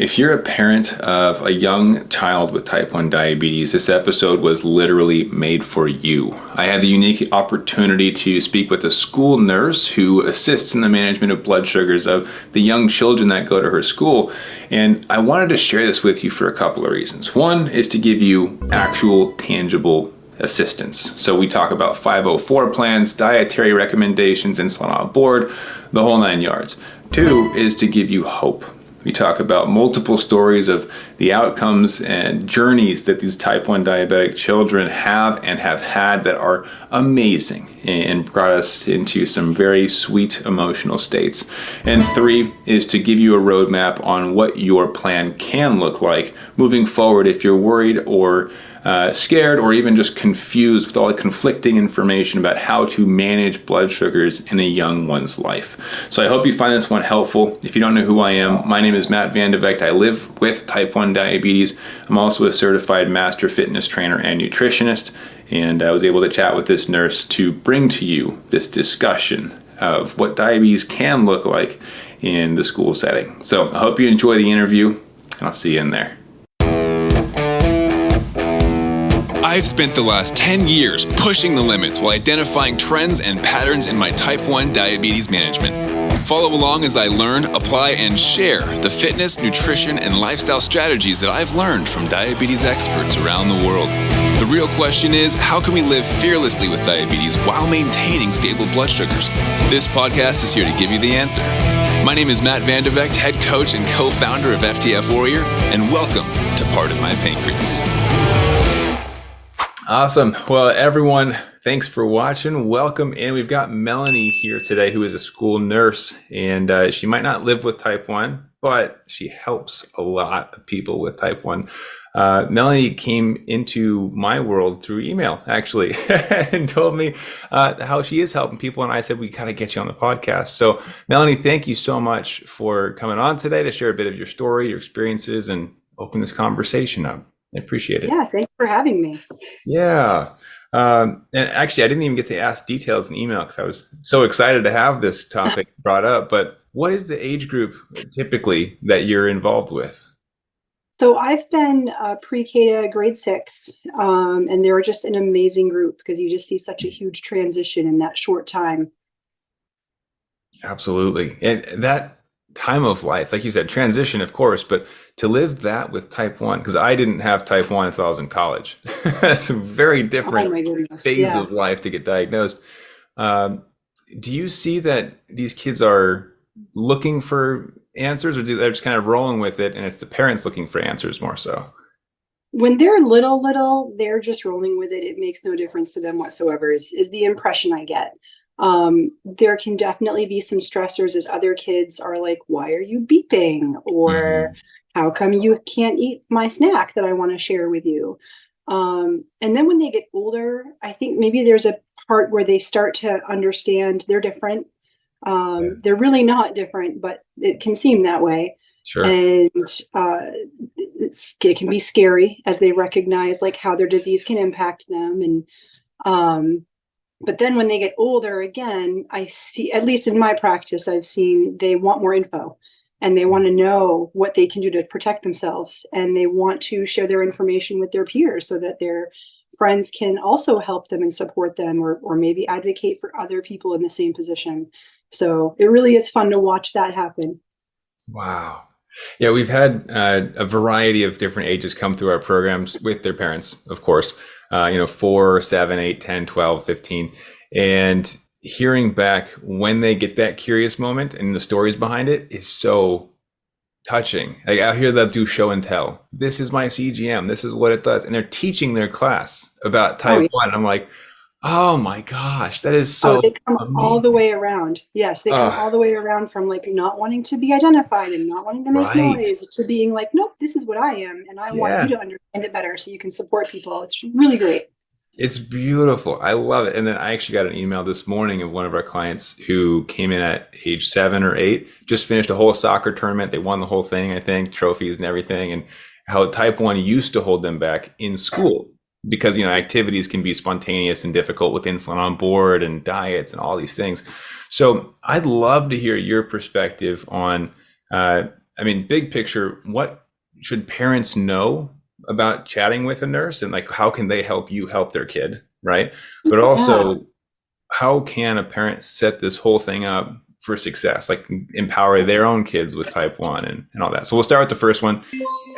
If you're a parent of a young child with type 1 diabetes, this episode was literally made for you. I had the unique opportunity to speak with a school nurse who assists in the management of blood sugars of the young children that go to her school. And I wanted to share this with you for a couple of reasons. One is to give you actual, tangible assistance. So we talk about 504 plans, dietary recommendations, insulin on board, the whole nine yards. Two is to give you hope. We talk about multiple stories of the outcomes and journeys that these type 1 diabetic children have and have had that are amazing and brought us into some very sweet emotional states. And three is to give you a roadmap on what your plan can look like moving forward if you're worried or scared or even just confused with all the conflicting information about how to manage blood sugars in a young one's life. So I hope you find this one helpful. If you don't know who I am, my name is Matt Van de Vecht. I live with type 1 diabetes. I'm also a certified master fitness trainer and nutritionist, and I was able to chat with this nurse to bring to you this discussion of what diabetes can look like in the school setting. So I hope you enjoy the interview, and I'll see you in there. I've spent the last 10 years pushing the limits while identifying trends and patterns in my type 1 diabetes management. Follow along as I learn, apply, and share the fitness, nutrition, and lifestyle strategies that I've learned from diabetes experts around the world. The real question is, how can we live fearlessly with diabetes while maintaining stable blood sugars? This podcast is here to give you the answer. My name is Matt Van de Vecht, head coach and co-founder of FTF Warrior, and welcome to Part of My Pancreas. Awesome. Well, everyone, thanks for watching. Welcome in. We've got Melanie here today, who is a school nurse, and she might not live with type 1, but she helps a lot of people with type 1. Melanie came into my world through email, actually, and told me how she is helping people, and I said, we got to get you on the podcast. So, Melanie, thank you so much for coming on today to share a bit of your story, your experiences, and open this conversation up. I appreciate it. Yeah, thanks for having me. Yeah. And actually, I didn't even get to ask details in email because I was so excited to have this topic brought up. But what is the age group typically that you're involved with? So I've been pre-K to grade 6, and they're just an amazing group because you just see such a huge transition in that short time. Absolutely. And that time of life, like you said, transition, of course, but to live that with type 1, because I didn't have type 1 until I was in college. It's a very different phase of life to get diagnosed. Do you see that these kids are looking for answers, or they're just kind of rolling with it and it's the parents looking for answers more so? When they're little, they're just rolling with it. It makes no difference to them whatsoever, is the impression I get. There can definitely be some stressors as other kids are like, why are you beeping? Or how come you can't eat my snack that I want to share with you? And then when they get older, I think maybe there's a part where they start to understand they're different. They're really not different, but it can seem that way. Sure. And it can be scary as they recognize like how their disease can impact them. And but then when they get older, again, I see, at least in my practice, I've seen they want more info and they want to know what they can do to protect themselves. And they want to share their information with their peers so that their friends can also help them and support them, or maybe advocate for other people in the same position. So it really is fun to watch that happen. Wow. Yeah, we've had a variety of different ages come through our programs with their parents, of course, 4, 7, 8, 10, 12, 15. And hearing back when they get that curious moment and the stories behind it is so touching. Like I hear them do show and tell. This is my CGM. This is what it does. And they're teaching their class about type 1. And I'm like, oh my gosh, that is so they come amazing. All the way around. Yes, they come all the way around from like not wanting to be identified and not wanting to make noise to being like, nope, this is what I am. And I want you to understand it better so you can support people. It's really great. It's beautiful. I love it. And then I actually got an email this morning of one of our clients who came in at age 7 or 8, just finished a whole soccer tournament. They won the whole thing, I think, trophies and everything. And how type 1 used to hold them back in school. Because, activities can be spontaneous and difficult with insulin on board and diets and all these things. So I'd love to hear your perspective on I mean, big picture, what should parents know about chatting with a nurse, and like how can they help you help their kid, right? But Yeah. also, how can a parent set this whole thing up for success, like empower their own kids with type 1 and all that? So we'll start with the first one.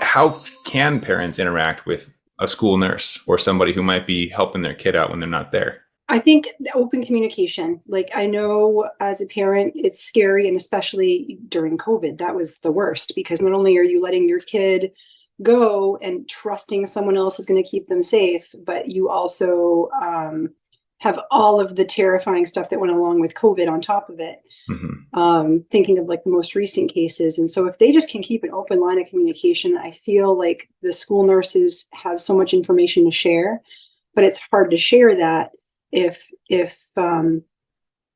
How can parents interact with a school nurse or somebody who might be helping their kid out when they're not there? I think the open communication, like I know as a parent, it's scary. And especially during COVID, that was the worst because not only are you letting your kid go and trusting someone else is going to keep them safe, but you also have all of the terrifying stuff that went along with COVID on top of it. Mm-hmm. Thinking of like the most recent cases. And so if they just can keep an open line of communication, I feel like the school nurses have so much information to share, but it's hard to share that if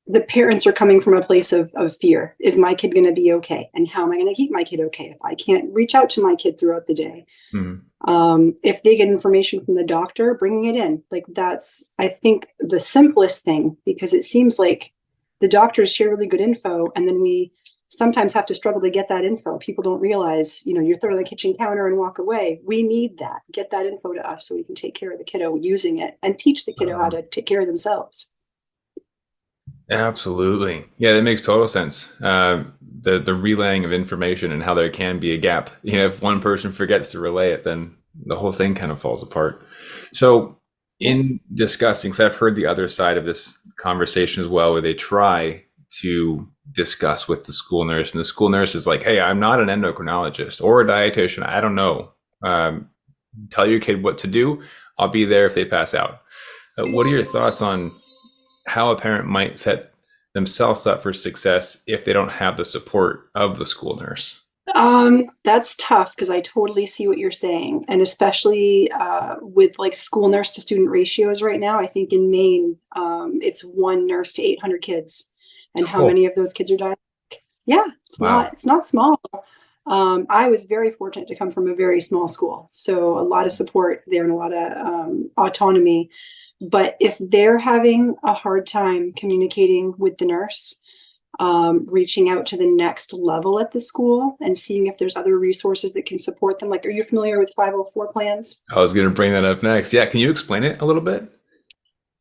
the parents are coming from a place of fear. Is my kid going to be okay? And how am I going to keep my kid okay if I can't reach out to my kid throughout the day? Mm-hmm. If they get information from the doctor, bringing it in, like that's, I think, the simplest thing, because it seems like the doctors share really good info and then we sometimes have to struggle to get that info. People don't realize, you throw the kitchen counter and walk away. We need that. Get that info to us so we can take care of the kiddo using it and teach the kiddo how to take care of themselves. Absolutely. Yeah, that makes total sense. The relaying of information and how there can be a gap. If one person forgets to relay it, then the whole thing kind of falls apart. So Yeah. in discussing, because I've heard the other side of this conversation as well, where they try to discuss with the school nurse, and the school nurse is like, "Hey, I'm not an endocrinologist or a dietitian. I don't know. Tell your kid what to do. I'll be there if they pass out." What are your thoughts on how a parent might set themselves up for success if they don't have the support of the school nurse? That's tough because I totally see what you're saying. And especially with like school nurse to student ratios right now, I think in Maine, it's one nurse to 800 kids. And how Oh, many of those kids are diabetic? Yeah, wow. it's not small. I was very fortunate to come from a very small school, so a lot of support there and a lot of autonomy. But if they're having a hard time communicating with the nurse, reaching out to the next level at the school and seeing if there's other resources that can support them. Like, are you familiar with 504 plans? I was going to bring that up next. Yeah, can you explain it a little bit?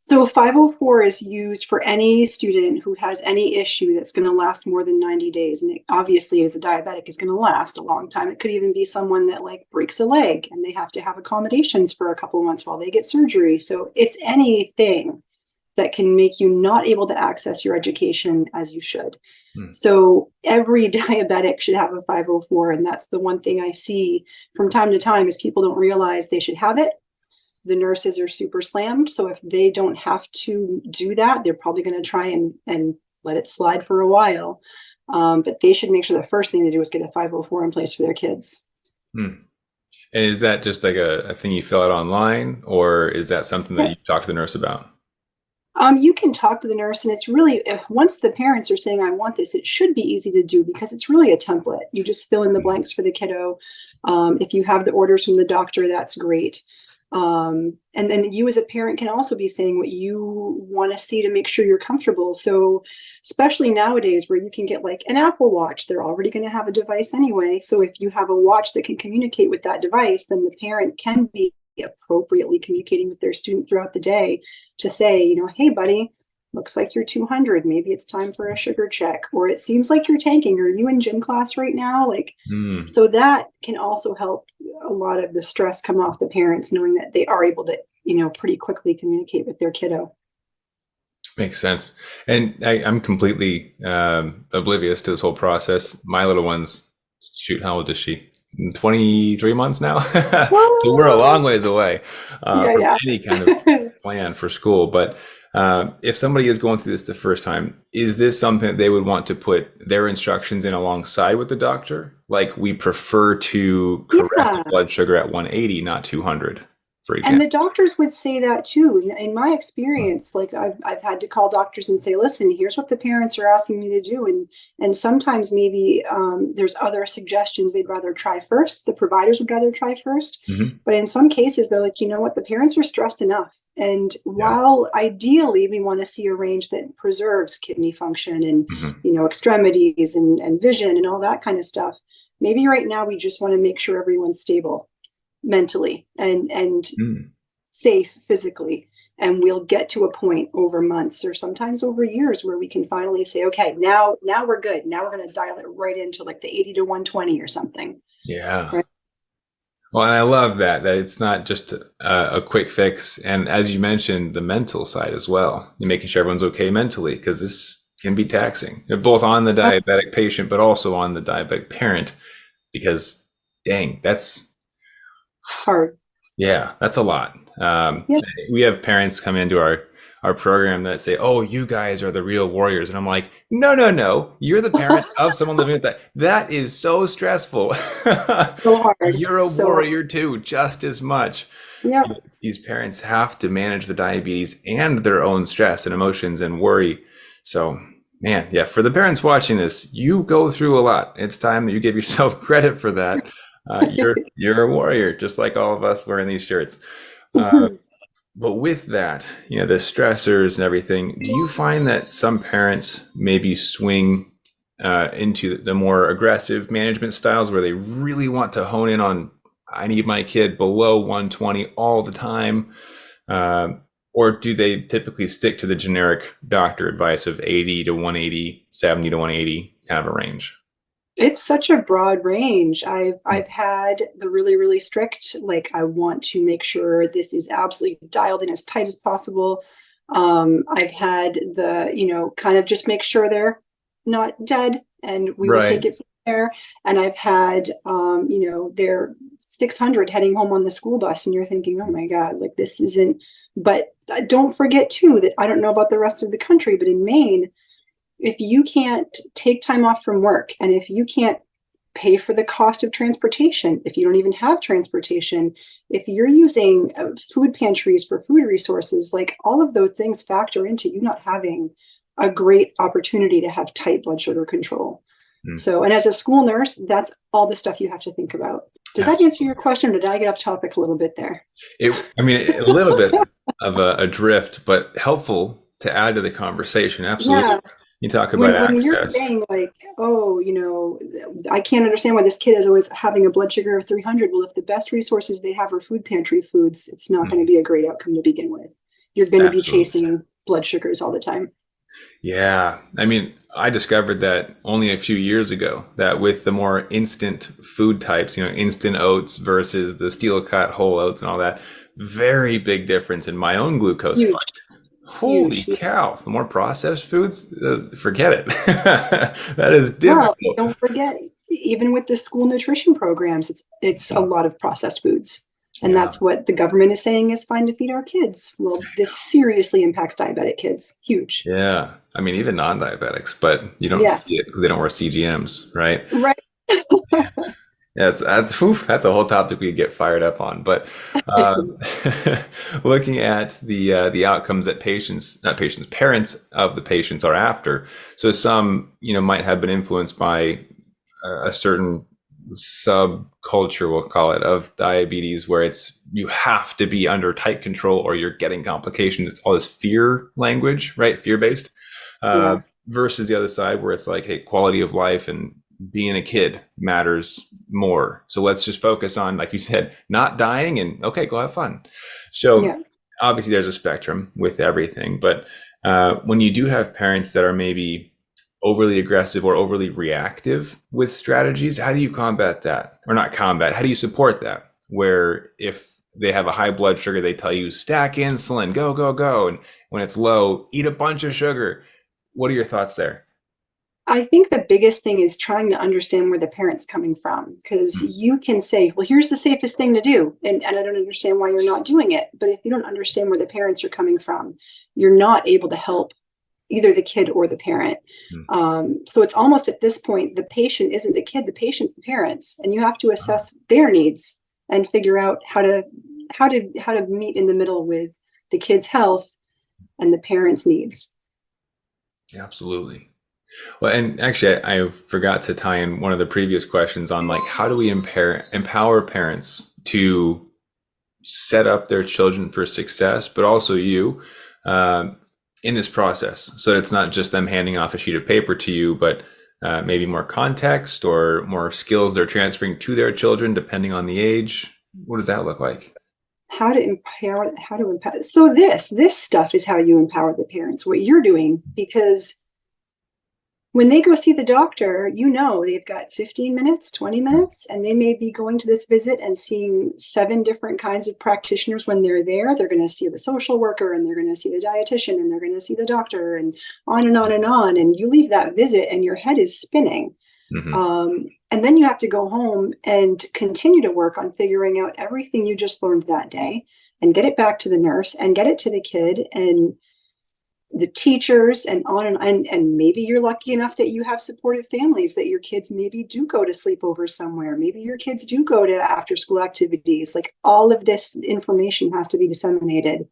So 504 is used for any student who has any issue that's going to last more than 90 days. And it obviously, as a diabetic, is going to last a long time. It could even be someone that like breaks a leg and they have to have accommodations for a couple of months while they get surgery. So it's anything that can make you not able to access your education as you should. Hmm. So every diabetic should have a 504. And that's the one thing I see from time to time is people don't realize they should have it. The nurses are super slammed. So if they don't have to do that, they're probably going to try and let it slide for a while. But they should make sure the first thing to do is get a 504 in place for their kids. Hmm. And is that just like a thing you fill out online, or is that something that Yeah. you talk to the nurse about? You can talk to the nurse, and it's really, if once the parents are saying, I want this, it should be easy to do because it's really a template. You just fill in the blanks for the kiddo. If you have the orders from the doctor, that's great. And then you as a parent can also be saying what you want to see to make sure you're comfortable. So, especially nowadays where you can get like an Apple Watch, they're already going to have a device anyway. So, if you have a watch that can communicate with that device, then the parent can be appropriately communicating with their student throughout the day to say, hey, buddy, looks like you're 200. Maybe it's time for a sugar check, or it seems like you're tanking. Are you in gym class right now? Like, Hmm. so that can also help a lot of the stress come off the parents, knowing that they are able to, pretty quickly communicate with their kiddo. Makes sense. And I'm completely oblivious to this whole process. My little one's, shoot, how old is she? 23 months now. So we're a long What? ways away Yeah, from yeah. any kind of plan for school. But if somebody is going through this the first time, is this something that they would want to put their instructions in alongside with the doctor? Like, we prefer to correct the Yeah. blood sugar at 180, not 200. for And the example. doctors would say that too. In my experience, like I've had to call doctors and say, listen, here's what the parents are asking me to do. And sometimes maybe there's other suggestions they'd rather try first. The providers would rather try first. Hmm. But in some cases, they're like, you know what, the parents are stressed enough. And Yeah. while ideally we want to see a range that preserves kidney function and, Hmm. you know, extremities and vision and all that kind of stuff, maybe right now we just want to make sure everyone's stable mentally and Mm. safe physically, and we'll get to a point over months or sometimes over years where we can finally say, okay, now we're good, now we're going to dial it right into like the 80 to 120 or something, Yeah. right? Well, and I love that it's not just a quick fix. And as you mentioned, the mental side as well, you're making sure everyone's okay mentally, because this can be taxing, both on the Oh, diabetic patient, but also on the diabetic parent, because dang, that's, hard. yeah, that's a lot. Yep. We have parents come into our program that say, "Oh, you guys are the real warriors," and I'm like, "No, no, no! You're the parent of someone living with that. That is so stressful. So hard, You're a so hard. warrior too, just as much." Yep. These parents have to manage the diabetes and their own stress and emotions and worry. So, man, yeah, for the parents watching this, you go through a lot. It's time that you give yourself credit for that. You're a warrior, just like all of us wearing these shirts. Uh, but with that, the stressors and everything, do you find that some parents maybe swing into the more aggressive management styles where they really want to hone in on, I need my kid below 120 all the time? Or do they typically stick to the generic doctor advice of 80 to 180, 70 to 180 kind of a range? It's such a broad range. I've had the really, really strict, like I want to make sure this is absolutely dialed in as tight as possible. I've had the, you know, kind of just make sure they're not dead and we will take Right. it from there. And I've had you know, they're 600 heading home on the school bus and you're thinking, oh my God, like this isn't, but don't forget too that I don't know about the rest of the country, but in Maine, if you can't take time off from work and if you can't pay for the cost of transportation, if you don't even have transportation, if you're using food pantries for food resources, like all of those things factor into you not having a great opportunity to have tight blood sugar control. Mm. So, and as a school nurse, that's all the stuff you have to think about. Did that answer your Absolutely. question, or did I get off topic a little bit there? I mean, a little bit of a drift, but helpful to add to the conversation. Absolutely. Yeah. You talk about When you're access. saying like, oh, you know, I can't understand why this kid is always having a blood sugar of 300. Well, if the best resources they have are food pantry foods, it's not going to Mm. be a great outcome to begin with. You're going to be Absolutely. chasing blood sugars all the time. Yeah. I mean, I discovered that only a few years ago, that with the more instant food types, instant oats versus the steel cut whole oats and all that, very big difference in my own glucose Huge, spikes. Holy huge. cow. The more processed foods, forget it. That is Well, difficult. don't forget, even with the school nutrition programs, it's a lot of processed foods. And Yeah. that's what the government is saying is fine to feed our kids. Well, this seriously impacts diabetic kids. Huge. Yeah. I mean, even non-diabetics, but you don't see it Yes. because they don't wear CGMs, right? Right. Yeah, that's a whole topic we could get fired up on. But um, looking at the outcomes that patients, not patients, parents of the patients are after. So some, might have been influenced by a certain subculture, we'll call it, of diabetes, where it's you have to be under tight control or you're getting complications. It's all this fear language, right? Fear based, uh, Yeah. versus the other side where it's like, hey, quality of life and being a kid matters more. So let's just focus on, like you said, not dying and okay, go have fun. So Yeah. obviously there's a spectrum with everything, but when you do have parents that are maybe overly aggressive or overly reactive with strategies, how do you combat that? Or not combat, how do you support that? Where if they have a high blood sugar, they tell you stack insulin, go, go, go. And when it's low, eat a bunch of sugar. What are your thoughts there? I think the biggest thing is trying to understand where the parent's coming from, because Mm. you can say, well, here's the safest thing to do. And I don't understand why you're not doing it. But if you don't understand where the parents are coming from, you're not able to help either the kid or the parent. Mm. So it's almost at this point, the patient isn't the kid, the patient's the parents. And you have to Oh, assess their needs and figure out how to how to meet in the middle with the kid's health and the parents' needs. Absolutely. Well, and actually, I forgot to tie in one of the previous questions on like how do we empower parents to set up their children for success, but also you in this process, so that it's not just them handing off a sheet of paper to you, but maybe more context or more skills they're transferring to their children, depending on the age. What does that look like? How to empower. So this stuff is how you empower the parents, what you're doing, because when they go see the doctor, they've got 15 minutes, 20 minutes, and they may be going to this visit and seeing 7 different kinds of practitioners. When they're there, they're going to see the social worker, and they're going to see the dietitian, and they're going to see the doctor, and on and on and on. And you leave that visit and your head is spinning. Mm-hmm. And then you have to go home and continue to work on figuring out everything you just learned that day and get it back to the nurse and get it to the kid and the teachers and on and maybe you're lucky enough that you have supportive families, that your kids maybe do go to sleepover somewhere. Maybe your kids do go to after school activities. Like, all of this information has to be disseminated.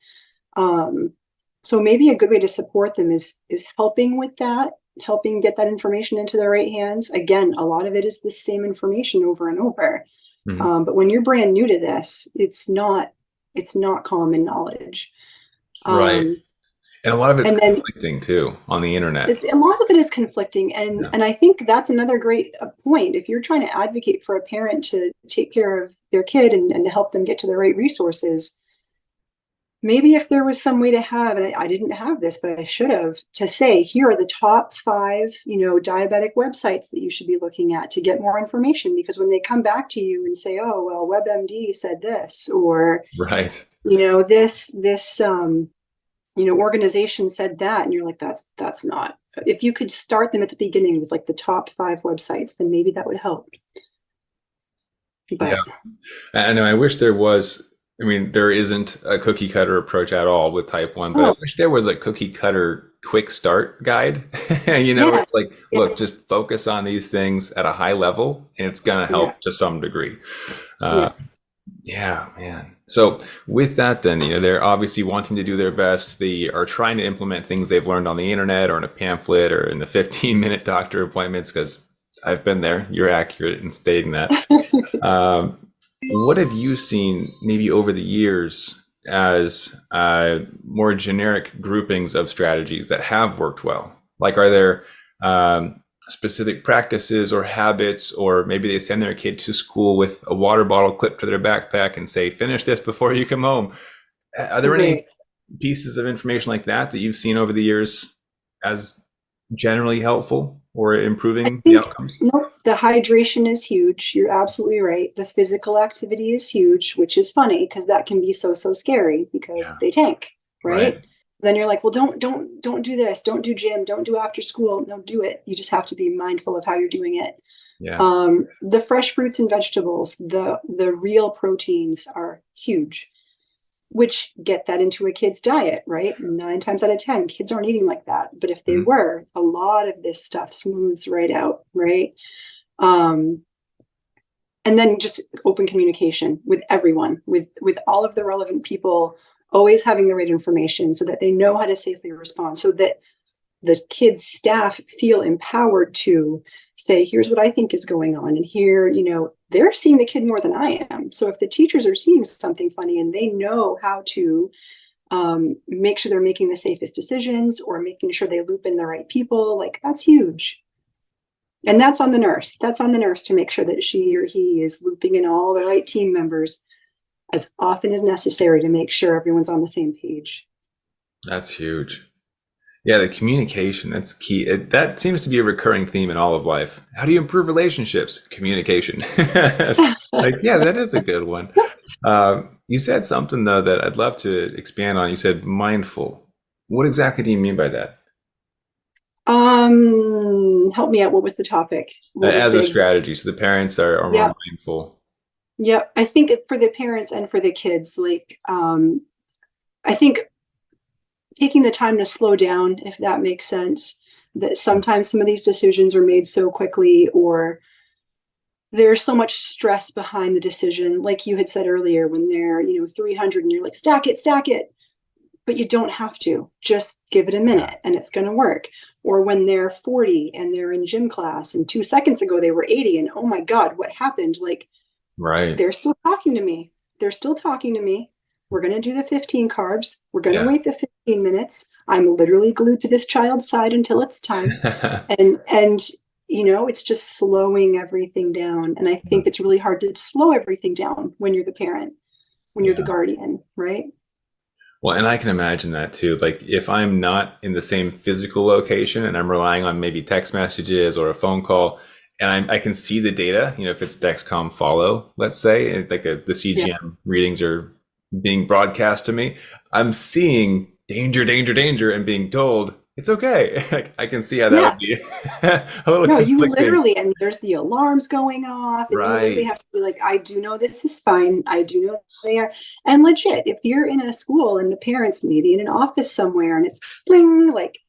So maybe a good way to support them is helping with that, helping get that information into the right hands. Again, a lot of it is the same information over and over. Mm-hmm. But when you're brand new to this, it's not common knowledge. Right. And a lot of it's And then conflicting too on the internet. a lot of it is conflicting. And Yeah. I think that's another great point. If you're trying to advocate for a parent to take care of their kid and to help them get to the right resources, maybe if there was some way to have, and I didn't have this, but I should have, to say, here are the top 5, diabetic websites that you should be looking at to get more information. Because when they come back to you and say, oh, well, WebMD said this, or, Right. this organization said that, and you're like, that's not. If you could start them at the beginning with like the top 5 websites, then maybe that would help. But Yeah. I know. I wish there was. I mean, there isn't a cookie cutter approach at all with type 1, but I wish there was a cookie cutter quick start guide. yeah, It's like, yeah, look, just focus on these things at a high level and it's going to yeah, help to some degree. Uh, yeah. yeah, man. So with that, then, they're obviously wanting to do their best. They are trying to implement things they've learned on the internet or in a pamphlet or in the 15-minute doctor appointments, because I've been there. You're accurate in stating that. What have you seen maybe over the years as more generic groupings of strategies that have worked well? Like, are there specific practices or habits, or maybe they send their kid to school with a water bottle clipped to their backpack and say, finish this before you come home? Are there any Right. pieces of information like that you've seen over the years as generally helpful or I improving the think, outcomes? nope, the hydration is huge. You're absolutely right. The physical activity is huge, which is funny because that can be so scary because Yeah. they tank, Right. right? Then you're like, well, don't do this. Don't do gym. Don't do after school. Don't do it. You just have to be mindful of how you're doing it. Yeah. The fresh fruits and vegetables, the real proteins are huge, which get that into a kid's diet, right? 9 times out of 10, kids aren't eating like that. But if they Mhm. were, a lot of this stuff smooths right out, right? And then just open communication with everyone, with all of the relevant people, always having the right information so that they know how to safely respond, so that the kids' staff feel empowered to say, here's what I think is going on. And here, they're seeing the kid more than I am. So if the teachers are seeing something funny and they know how to make sure they're making the safest decisions or making sure they loop in the right people, like, that's huge. And that's on the nurse. That's on the nurse to make sure that she or he is looping in all the right team members as often as necessary to make sure everyone's on the same page. That's huge. Yeah, the communication, that's key. That seems to be a recurring theme in all of life. How do you improve relationships? Communication. Like, yeah, that is a good one. You said something, though, that I'd love to expand on. You said mindful. What exactly do you mean by that? Help me out. What was the topic? What was As a the strategy, so the parents are more Yeah, mindful. yeah. I think for the parents and for the kids, like, I think taking the time to slow down, if that makes sense, that sometimes some of these decisions are made so quickly, or there's so much stress behind the decision. Like you had said earlier, when they're, 300 and you're like, stack it. But you don't have to. Just give it a Yeah. minute and it's going to work. Or when they're 40 and they're in gym class and 2 seconds ago they were 80 and oh my God, what happened? Like, Right. they're still talking to me. They're still talking to me. We're going to do the 15 carbs. We're going to Yeah. wait the 15 minutes. I'm literally glued to this child's side until it's time. And it's just slowing everything down. And I think it's really hard to slow everything down when you're the parent, when you're the Yeah. guardian, right? Well, and I can imagine that too. Like if I'm not in the same physical location and I'm relying on maybe text messages or a phone call, and I can see the data, if it's Dexcom follow, let's say, and like the Yeah. CGM readings are being broadcast to me, I'm seeing danger, danger, danger, and being told it's okay. Like, I can see how that Yeah. would be a little No, you conflicting. literally, and there's the alarms going off, and you literally Right. have to be like, I do know this is fine. I do know they are. And legit, if you're in a school and the parents maybe in an office somewhere and it's bling, like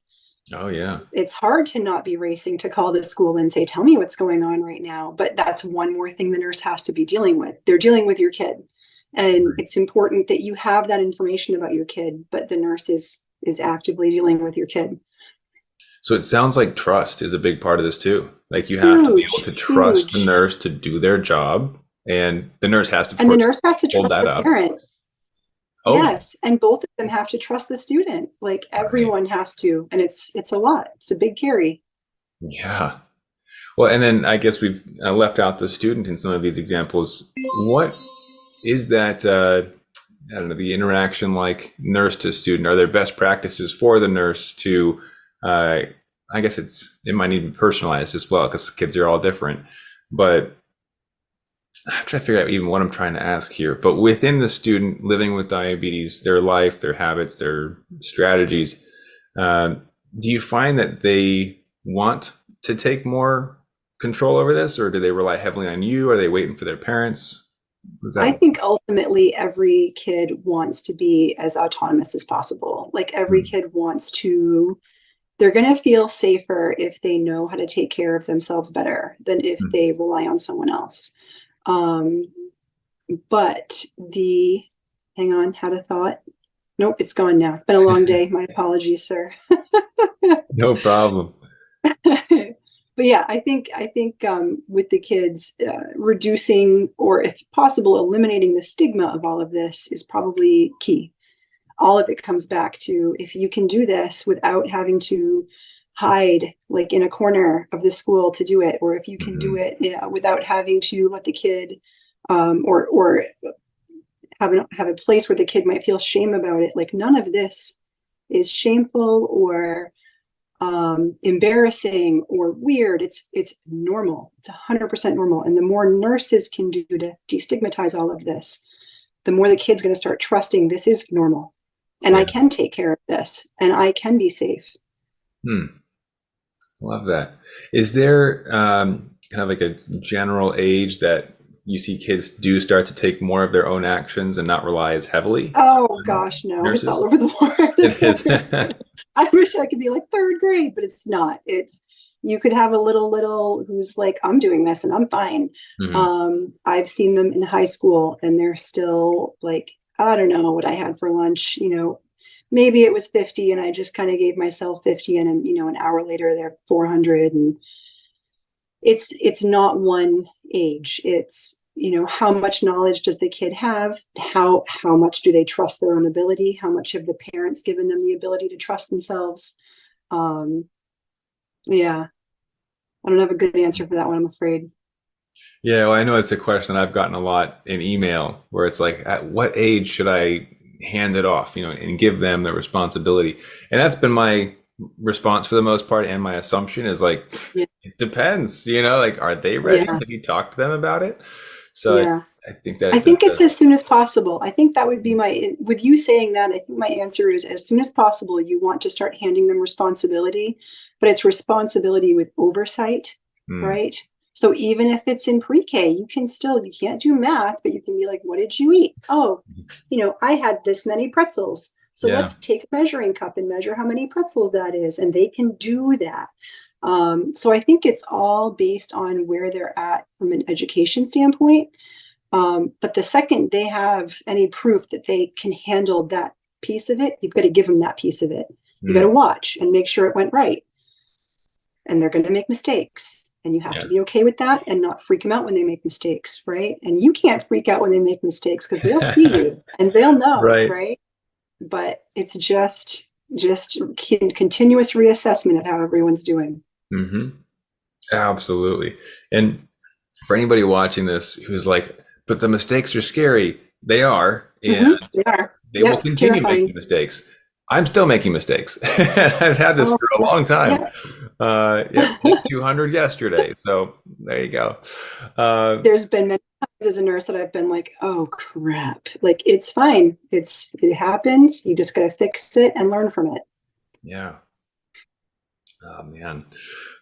Oh, yeah. it's hard to not be racing to call the school and say, tell me what's going on right now. But that's one more thing the nurse has to be dealing with. They're dealing with your kid. And it's important that you have that information about your kid, but the nurse is actively dealing with your kid. So it sounds like trust is a big part of this too. Like you have to be able Huge, to trust the huge. nurse to do their job, and the nurse has to, of And the course, nurse has to hold trust that the up. parent. Oh, yeah. Yes, and both of them have to trust the student. Like Right. everyone has to, and it's a lot. It's a big carry. Yeah. Well, and then I guess we've left out the student in some of these examples. What is that? I don't know, the interaction like nurse to student. Are there best practices for the nurse to? Uh, I guess it might need to be personalized as well because kids are all different. But I'm trying to figure out even what I'm trying to ask here. But within the student living with diabetes, their life, their habits, their strategies, uh, do you find that they want to take more control over this, or do they rely heavily on you? Are they waiting for their parents? Is I that? think ultimately every kid wants to be as autonomous as possible. Like every Hmm. kid wants to, they're going to feel safer if they know how to take care of themselves better than if they rely on someone else. Um, but hang on, had a thought. Nope, it's gone now. It's been a long day. My apologies, sir. No problem. But yeah, I think with the kids, reducing or if possible eliminating the stigma of all of this is probably key. All of it comes back to if you can do this without having to hide like in a corner of the school to do it, or if you can do Hmm. it without having to let the kid or have a place where the kid might feel shame about it. Like none of this is shameful or embarrassing or weird. It's normal. It's 100% normal. And the more nurses can do to destigmatize all of this, the more the kid's going to start trusting this is normal, and I Yeah. can take care of this, and I can be safe. Hmm. Love that. Is there kind of like a general age that you see kids do start to take more of their own actions and not rely as heavily Oh on gosh, no, it's all nurses? over the It is. board. I wish I could be like third grade, but it's not. It's you could have a little who's like, I'm doing this and I'm fine. Mhm. I've seen them in high school and they're still like, I don't know what I had for lunch, maybe it was 50 and I just kind of gave myself 50 and an hour later they're 400, and it's not one age. It's how much knowledge does the kid have, how much do they trust their own ability, how much have the parents given them the ability to trust themselves. um yeah, I don't have a good answer for that one, I'm afraid. Yeah, well, I know it's a question I've gotten a lot in email where it's like, at what age should I hand it off, and give them the responsibility? And that's been my response for the most part. And my assumption is like, Yeah, it depends, like, are they ready? yeah, Have you talked to them about it? So yeah. I think that I that's think it's as soon as possible. I think that would be with you saying that, I think my answer is as soon as possible. You want to start handing them responsibility, but it's responsibility with oversight, mm, right? So even if it's in pre-K, you can't do math, but you can be like, what did you eat? Oh, I had this many pretzels. So yeah. let's take a measuring cup and measure how many pretzels that is. And they can do that. So I think it's all based on where they're at from an education standpoint. But the second they have any proof that they can handle that piece of it, you've got to give them that piece of it. You got to watch and make sure it went right. And they're going to make mistakes. And you have to be okay with that and not freak them out when they make mistakes, right? And you can't freak out when they make mistakes because they'll see you and they'll know, right? But it's just continuous reassessment of how everyone's doing. Absolutely. And for anybody watching this who's like, but the mistakes are scary, they are, and they will continue making mistakes. I'm still making mistakes. I've had this for a long time. 200 yesterday. So there you go. There's been many times as a nurse that I've been like, oh crap, like it's fine. It happens. You just got to fix it and learn from it. Yeah. Oh man.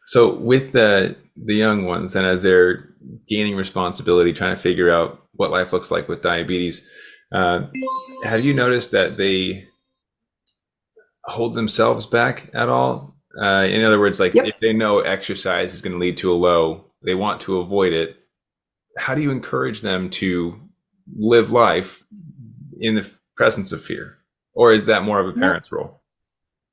So with the young ones, and as they're gaining responsibility, trying to figure out what life looks like with diabetes, have you noticed that they hold themselves back at all? In other words, like if they know exercise is going to lead to a low, they want to avoid it. How do you encourage them to live life in the presence of fear? Or is that more of a parent's role?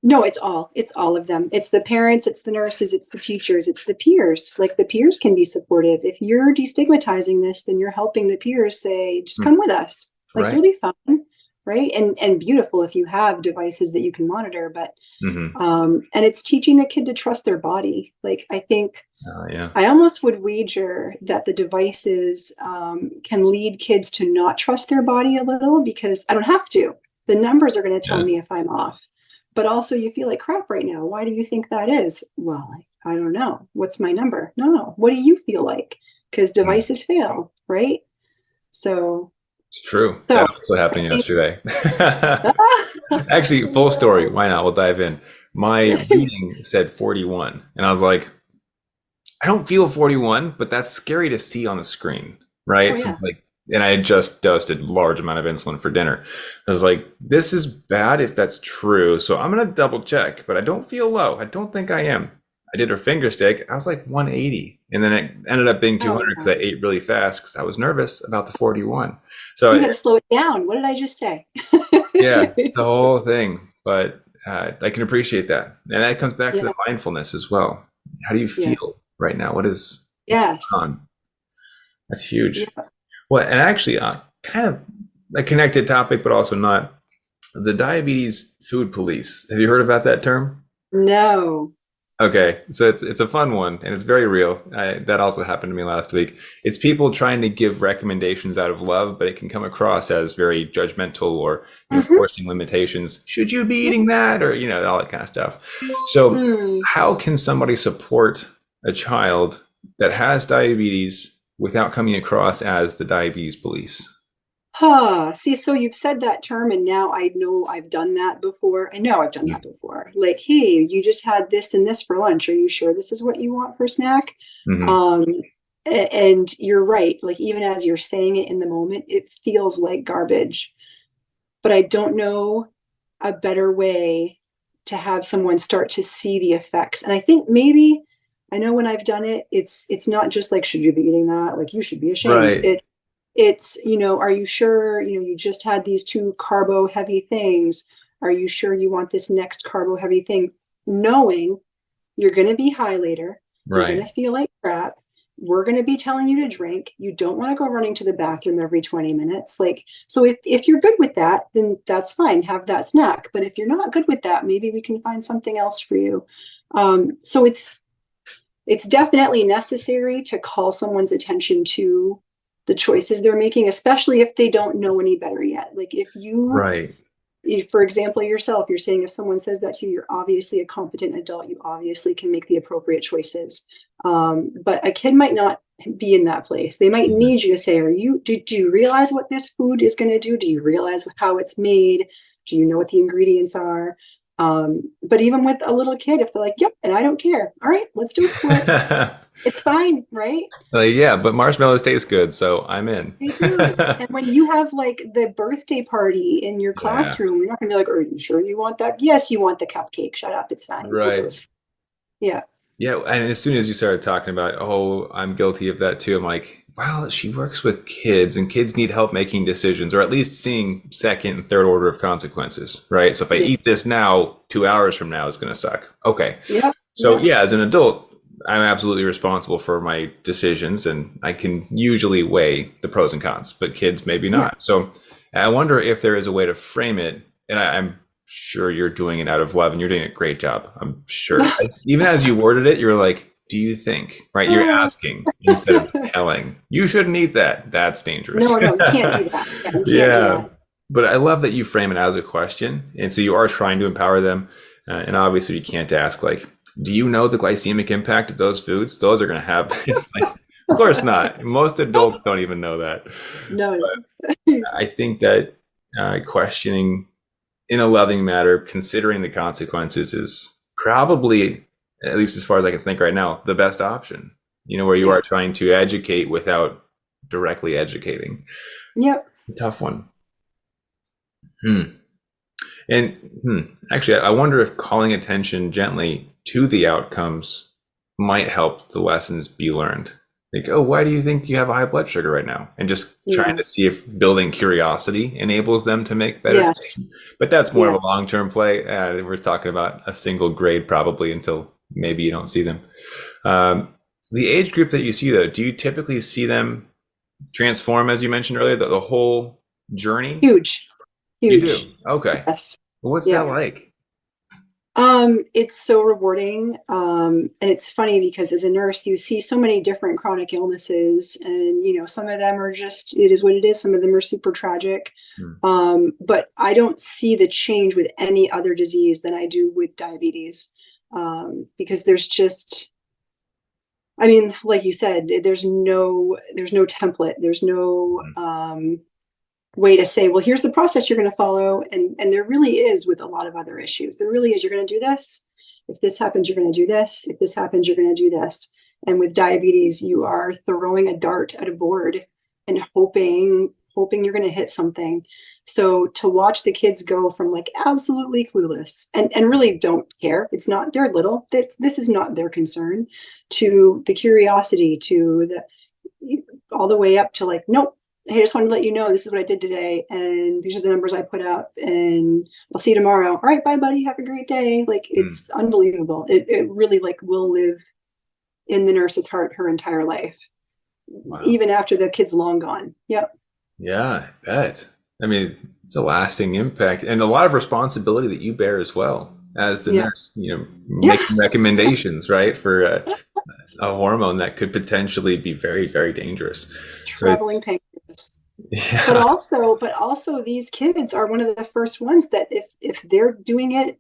No, it's all of them. It's the parents, it's the nurses, it's the teachers, it's the peers. Like the peers can be supportive. If you're destigmatizing this, then you're helping the peers say, just come with us. Like you'll be fine. Right. And beautiful if you have devices that you can monitor, but, and it's teaching the kid to trust their body. Like, I think I almost would wager that the devices, can lead kids to not trust their body a little because I don't have to. The numbers are going to tell me if I'm off, but also you feel like crap right now. Why do you think that is? Well, I don't know. What's my number? No. What do you feel like? Because devices fail. Right. So it's true. That also happened yesterday. Actually, full story. Why not? We'll dive in. My reading said 41. And I was like, I don't feel 41, but that's scary to see on the screen. Right. So it's like, and I had just dosed a large amount of insulin for dinner. I was like, this is bad if that's true. So I'm going to double check, but I don't feel low. I don't think I am. I did her finger stick. I was like 180. And then it ended up being 200 because I ate really fast because I was nervous about the 41. So you got to slow it down. What did I just say? Yeah, it's a whole thing. But I can appreciate that. And that comes back to the mindfulness as well. How do you feel right now? What's going on? That's huge. Well, and actually kind of a connected topic, but also not. The diabetes food police. Have you heard about that term? No. Okay, so it's a fun one, and it's very real. That also happened to me last week. It's people trying to give recommendations out of love, but it can come across as very judgmental or forcing limitations. Should you be eating that, or all that kind of stuff. So, how can somebody support a child that has diabetes without coming across as the diabetes police? See, so you've said that term and now I know I've done that before. I know I've done that before. Like, hey, you just had this and this for lunch. Are you sure this is what you want for snack? And you're right. Like, even as you're saying it in the moment, it feels like garbage. But I don't know a better way to have someone start to see the effects. And I think maybe, I know when I've done it, it's not just like, should you be eating that? Like, you should be ashamed. It's, are you sure, you just had these 2 carbo heavy things. Are you sure you want this next carbo heavy thing? Knowing you're going to be high later. You're going to feel like crap. We're going to be telling you to drink. You don't want to go running to the bathroom every 20 minutes. Like, so if you're good with that, then that's fine. Have that snack. But if you're not good with that, maybe we can find something else for you. So it's definitely necessary to call someone's attention to the choices they're making, especially if they don't know any better yet. Like if you, for example, yourself, you're saying if someone says that to you, you're obviously a competent adult. You obviously can make the appropriate choices. But a kid might not be in that place. They might need you to say, do you realize what this food is going to do? Do you realize how it's made? Do you know what the ingredients are? But even with a little kid, if they're like, yep, and I don't care. All right, let's do a split. It's fine, right? Yeah, but marshmallows taste good, so I'm in. They do. And when you have like the birthday party in your classroom, you're not gonna be like, are you sure you want that? Yes, you want the cupcake. Shut up, it's fine. Right. Yeah. Yeah, and as soon as you started talking about, oh, I'm guilty of that too, I'm like, well, she works with kids, and kids need help making decisions, or at least seeing second and third order of consequences, right? So if I Yeah. eat this now, 2 hours from now, it's going to suck. Okay. Yep. So Yep. yeah, as an adult, I'm absolutely responsible for my decisions, and I can usually weigh the pros and cons, but kids maybe Yeah. not. So I wonder if there is a way to frame it, and I'm sure you're doing it out of love, and you're doing a great job. I'm sure. Even as you worded it, you're like, "Do you think?" Right? You're asking instead of telling. You shouldn't eat that. That's dangerous. No, no, you can't do that. Yeah, you can't do Yeah, that. but I love that you frame it as a question, and so you are trying to empower them. And obviously, you can't ask like, "Do you know the glycemic impact of those foods?" Those are going to have. It's like, of course not. Most adults don't even know that. No, But no. I think that questioning in a loving manner, considering the consequences, is probably, at least as far as I can think right now, the best option. Where you Yeah. are trying to educate without directly educating. Yep. A tough one. Hmm. And actually, I wonder if calling attention gently to the outcomes might help the lessons be learned. Like, oh, why do you think you have a high blood sugar right now? And just trying Yeah. to see if building curiosity enables them to make better Yes. decisions. But that's more of Yeah. a long-term play. We're talking about a single grade probably until maybe you don't see them. Um, the age group that you see, though, do you typically see them transform, as you mentioned earlier, the whole journey? Huge. You Huge. do. Okay. Yes. What's that Yeah. like? It's so rewarding. And it's funny because as a nurse, you see so many different chronic illnesses, and some of them are just, it is what it is. Some of them are super tragic. Hmm. But I don't see the change with any other disease than I do with diabetes. Because there's just, I mean, like you said, there's no template. There's no Hmm. way to say, well, here's the process you're going to follow. And there really is with a lot of other issues. There really is. You're going to do this. If this happens, you're going to do this. If this happens, you're going to do this. And with diabetes, you are throwing a dart at a board and hoping you're going to hit something. So to watch the kids go from like absolutely clueless and really don't care. It's not, they're little. This is not their concern, to the curiosity, to the all the way up to like, nope, hey, I just wanted to let you know this is what I did today, and these are the numbers I put up, and I'll see you tomorrow. All right, bye, buddy. Have a great day. Like, Hmm. it's unbelievable. It really like will live in the nurse's heart her entire life, Wow. even after the kid's long gone. Yep. Yeah, I bet. I mean, it's a lasting impact and a lot of responsibility that you bear as well as the Yeah. nurse, Yeah. making recommendations, right, for a hormone that could potentially be very, very dangerous. So Traveling it's, pancreas. But yeah, also these kids are one of the first ones that if they're doing it,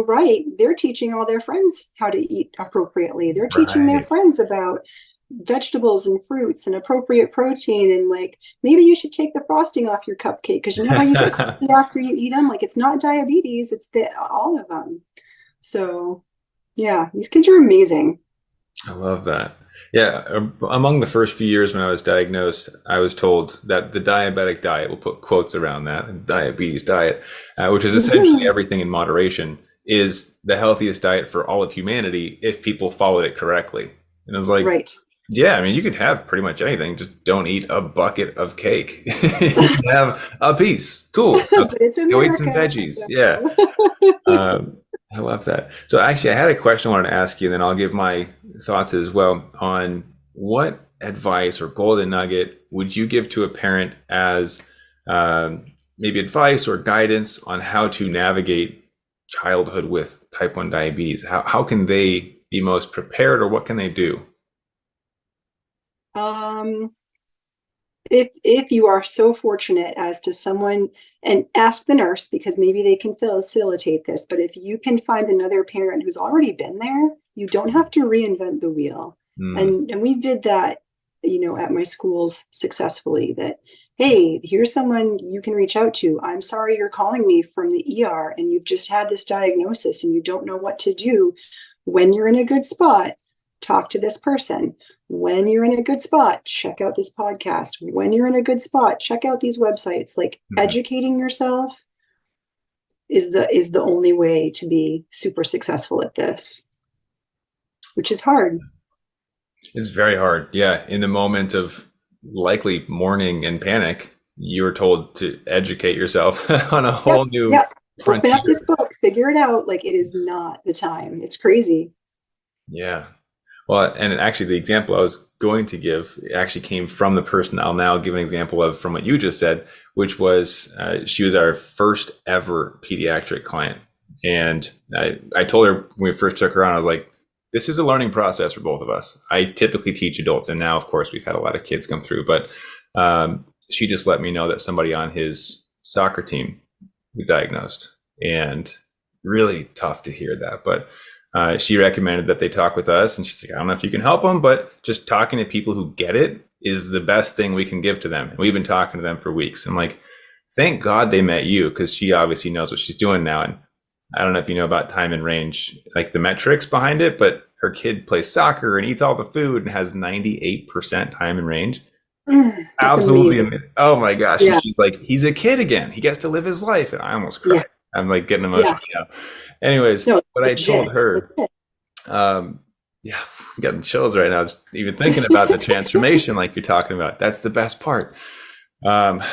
right, they're teaching all their friends how to eat appropriately. They're teaching their right. friends about vegetables and fruits and appropriate protein, and like maybe you should take the frosting off your cupcake because you know how you get crazy after you eat them. Like, it's not diabetes, it's all of them. So yeah, these kids are amazing. I love that. Yeah, among the first few years when I was diagnosed, I was told that the diabetic diet, we'll put quotes around that, diabetes diet, which is essentially everything in moderation, is the healthiest diet for all of humanity if people followed it correctly. And I was like, Right. yeah, I mean, you could have pretty much anything, just don't eat a bucket of cake. You can have a piece. Cool. Now, But it's go eat some America, veggies. Yeah. so. Um, I love that. So actually, I had a question I wanted to ask you, and then I'll give my thoughts as well on what advice or golden nugget would you give to a parent as maybe advice or guidance on how to navigate childhood with type 1 diabetes? How can they be most prepared, or what can they do? um if you are so fortunate as to someone, and ask the nurse because maybe they can facilitate this, but if you can find another parent who's already been there, you don't have to reinvent the wheel. Mm, And we did that, at my schools successfully. That, hey, here's someone you can reach out to. I'm sorry you're calling me from the ER and you've just had this diagnosis and you don't know what to do. When you're in a good spot, talk to this person. When you're in a good spot, check out this podcast. When you're in a good spot, check out these websites. Like, mhm. educating yourself is the only way to be super successful at this. which is hard. It's very hard. Yeah. In the moment of likely mourning and panic, you were told to educate yourself on a Yep. whole new Yep. Open up this frontier. book, figure it out. Like, it is not the time. It's crazy. Yeah. Well, and actually, the example I was going to give actually came from the person I'll now give an example of from what you just said, which was she was our first ever pediatric client. And I told her when we first took her on, I was like, this is a learning process for both of us. I typically teach adults. And now, of course, we've had a lot of kids come through. But she just let me know that somebody on his soccer team was diagnosed. And really tough to hear that. But she recommended that they talk with us, and she's like, I don't know if you can help them, but just talking to people who get it is the best thing we can give to them. And we've been talking to them for weeks. I'm like, thank God they met you, because she obviously knows what she's doing now. And I don't know if you know about time and range, like the metrics behind it, but her kid plays soccer and eats all the food and has 98% time and range. That's Absolutely amazing. amazing. Oh my gosh. And Yeah. she's like, he's a kid again. He gets to live his life. And I almost Yeah. cried. I'm like getting Yeah. emotional now. Anyways, No, what I told legit. her, Legit. yeah, I'm getting chills right now. Just even thinking about the transformation, like you're talking about. That's the best part. Um,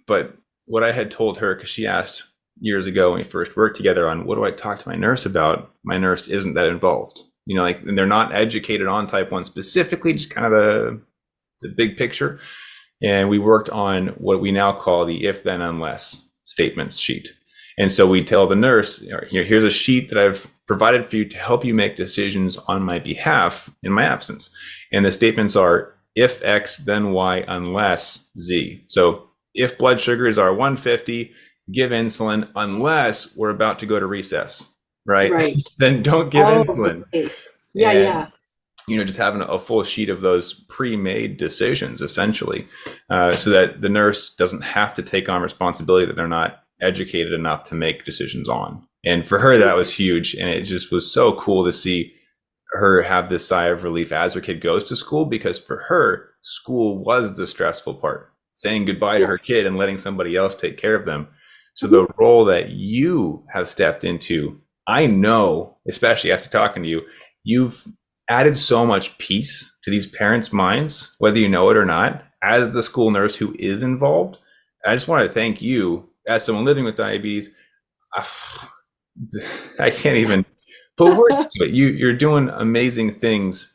but what I had told her, because she asked years ago when we first worked together on what do I talk to my nurse about? My nurse isn't that involved. You know, like, and they're not educated on type 1 specifically, just kind of the big picture. And we worked on what we now call the if then unless statements sheet. And so we tell the nurse, here's a sheet that I've provided for you to help you make decisions on my behalf in my absence. And the statements are if X, then Y, unless Z. So if blood sugars are 150, give insulin unless we're about to go to recess, right? Right. Then don't give Oh, insulin. right. Yeah. And Yeah. just having a full sheet of those pre-made decisions, essentially, so that the nurse doesn't have to take on responsibility that they're not educated enough to make decisions on. And for her, that was huge. And it just was so cool to see her have this sigh of relief as her kid goes to school, because for her, school was the stressful part, saying goodbye to Yeah. her kid and letting somebody else take care of them. So Mhm. the role that you have stepped into, I know, especially after talking to you, you've added so much peace to these parents' minds, whether you know it or not, as the school nurse who is involved. I just want to thank you as someone living with diabetes. I can't even put words to it. You're doing amazing things.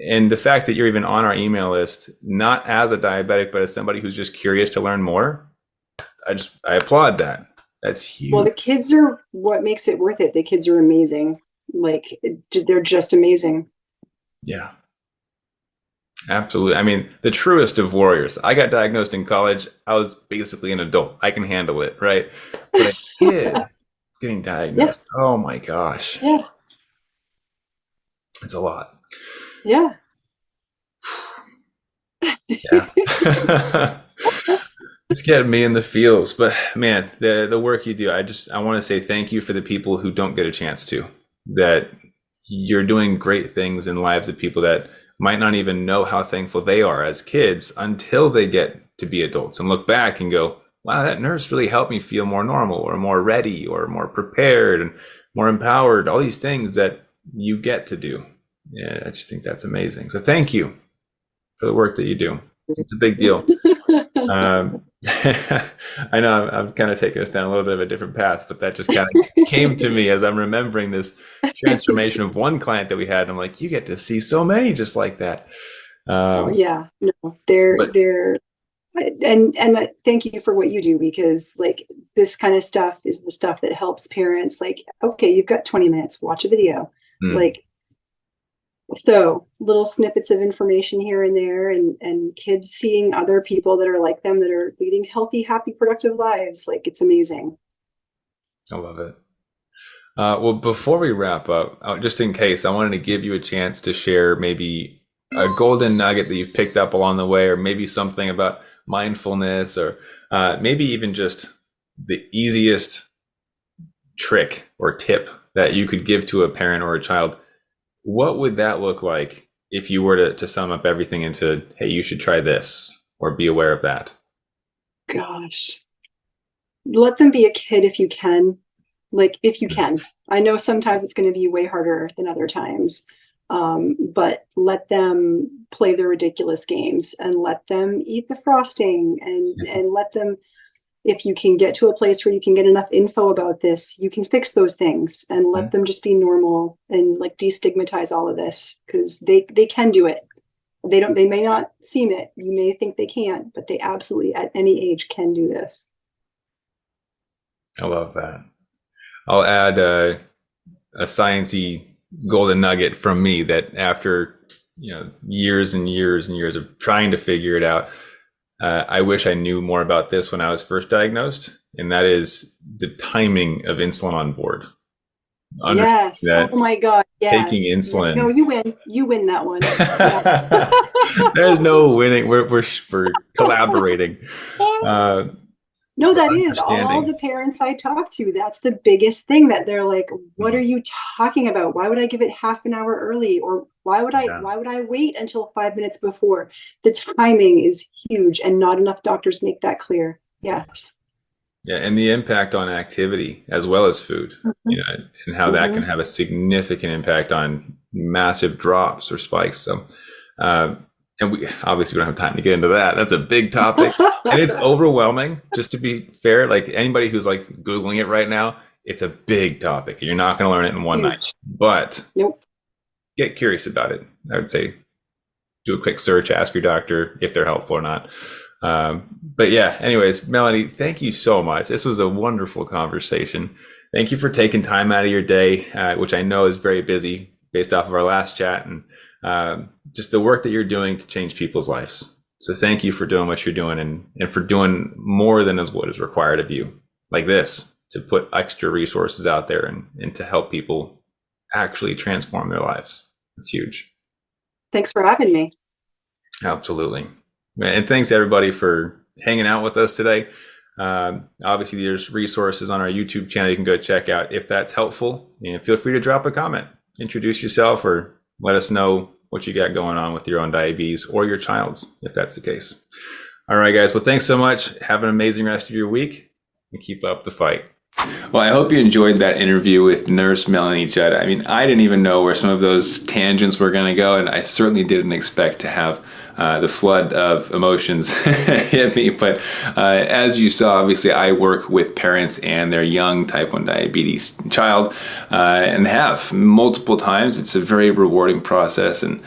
And the fact that you're even on our email list, not as a diabetic, but as somebody who's just curious to learn more, I applaud that. That's Well, huge. the kids are what makes it worth it. The kids are amazing. Like, they're just amazing. Yeah. Absolutely. I mean, the truest of warriors. I got diagnosed in college. I was basically an adult. I can handle it, right? But a kid getting Yeah. diagnosed, oh my gosh, Yeah. it's a lot. Yeah. Yeah. It's getting me in the feels. But man, the work you do, I want to say thank you for the people who don't get a chance to. That you're doing great things in lives of people that might not even know how thankful they are as kids until they get to be adults and look back and go, wow, that nurse really helped me feel more normal or more ready or more prepared and more empowered. All these things that you get to do. Yeah, I just think that's amazing. So thank you for the work that you do. It's a big deal. I know I'm kind of taking us down a little bit of a different path, but that just kind of came to me as I'm remembering this transformation of one client that we had. And I'm like, you get to see so many just like that. Oh, Um, yeah. No, but they're and thank you for what you do, because like, this kind of stuff is the stuff that helps parents. Like, okay, you've got 20 minutes, watch a video. mm, Like, so little snippets of information here and there, and kids seeing other people that are like them, that are leading healthy, happy, productive lives. Like, it's amazing. I love it. Well, before we wrap up, just in case, I wanted to give you a chance to share maybe a golden nugget that you've picked up along the way, or maybe something about mindfulness, or maybe even just the easiest trick or tip that you could give to a parent or a child. What would that look like if you were to sum up everything into, hey, you should try this or be aware of that? Gosh, let them be a kid if you can. Like, if you can. I know sometimes it's going to be way harder than other times. But let them play their ridiculous games and let them eat the frosting and let them, if you can get to a place where you can get enough info about this, you can fix those things and let them just be normal and like destigmatize all of this, because they can do it. They may not seem it. You may think they can't, but they absolutely at any age can do this. I love that. I'll add a sciencey golden nugget from me that after years and years and years of trying to figure it out, I wish I knew more about this when I was first diagnosed, and that is the timing of insulin on board. Yes. Oh my God. Yes. Taking insulin. No, you win. You win that one. Yeah. There's no winning. We're collaborating. No, that is all the parents I talk to. That's the biggest thing, that they're like, what are you talking about? Why would I give it half an hour early? Or why would I wait until 5 minutes before? The timing is huge, and not enough doctors make that clear. Yes. Yeah. And the impact on activity as well as food, and how that can have a significant impact on massive drops or spikes. So, and we obviously don't have time to get into that. That's a big topic, and it's overwhelming. Just to be fair, like anybody who's like Googling it right now, it's a big topic. You're not going to learn it in one night, but get curious about it. I would say do a quick search, ask your doctor if they're helpful or not. But yeah, anyways, Melanie, thank you so much. This was a wonderful conversation. Thank you for taking time out of your day, which I know is very busy based off of our last chat, and just the work that you're doing to change people's lives. So thank you for doing what you're doing, and for doing more than what is required of you, like this, to put extra resources out there and to help people actually transform their lives. It's huge. Thanks for having me. Absolutely. And thanks everybody for hanging out with us today. Obviously there's resources on our YouTube channel you can go check out if that's helpful, and feel free to drop a comment, introduce yourself, or let us know what you got going on with your own diabetes or your child's, if that's the case. All right, guys. Well, thanks so much. Have an amazing rest of your week, and keep up the fight. Well, I hope you enjoyed that interview with Nurse Melanie J. I mean, I didn't even know where some of those tangents were going to go, and I certainly didn't expect to have the flood of emotions hit me. But as you saw, obviously, I work with parents and their young type 1 diabetes child, and have multiple times. It's a very rewarding process, and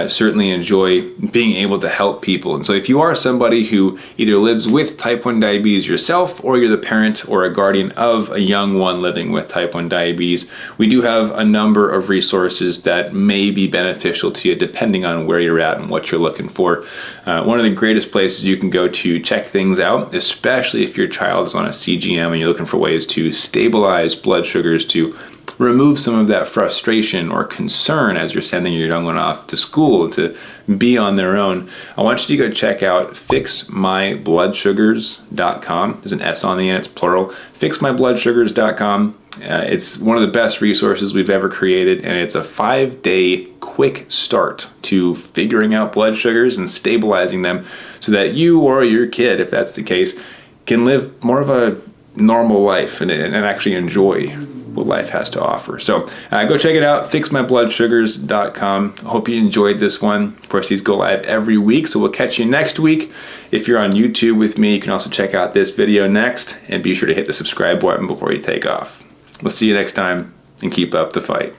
certainly enjoy being able to help people. And so if you are somebody who either lives with type 1 diabetes yourself, or you're the parent or a guardian of a young one living with type 1 diabetes, we do have a number of resources that may be beneficial to you depending on where you're at and what you're looking for. One of the greatest places you can go to check things out, especially if your child is on a CGM and you're looking for ways to stabilize blood sugars, to remove some of that frustration or concern as you're sending your young one off to school to be on their own, I want you to go check out fixmybloudsugars.com. There's an S on the end, it's plural. Fixmybloudsugars.com. It's one of the best resources we've ever created, and it's a 5-day quick start to figuring out blood sugars and stabilizing them so that you or your kid, if that's the case, can live more of a normal life and actually enjoy what life has to offer. So go check it out, fixmybloudsugars.com. Hope you enjoyed this one. Of course, these go live every week, so we'll catch you next week. If you're on YouTube with me, you can also check out this video next, and be sure to hit the subscribe button before you take off. We'll see you next time, and keep up the fight.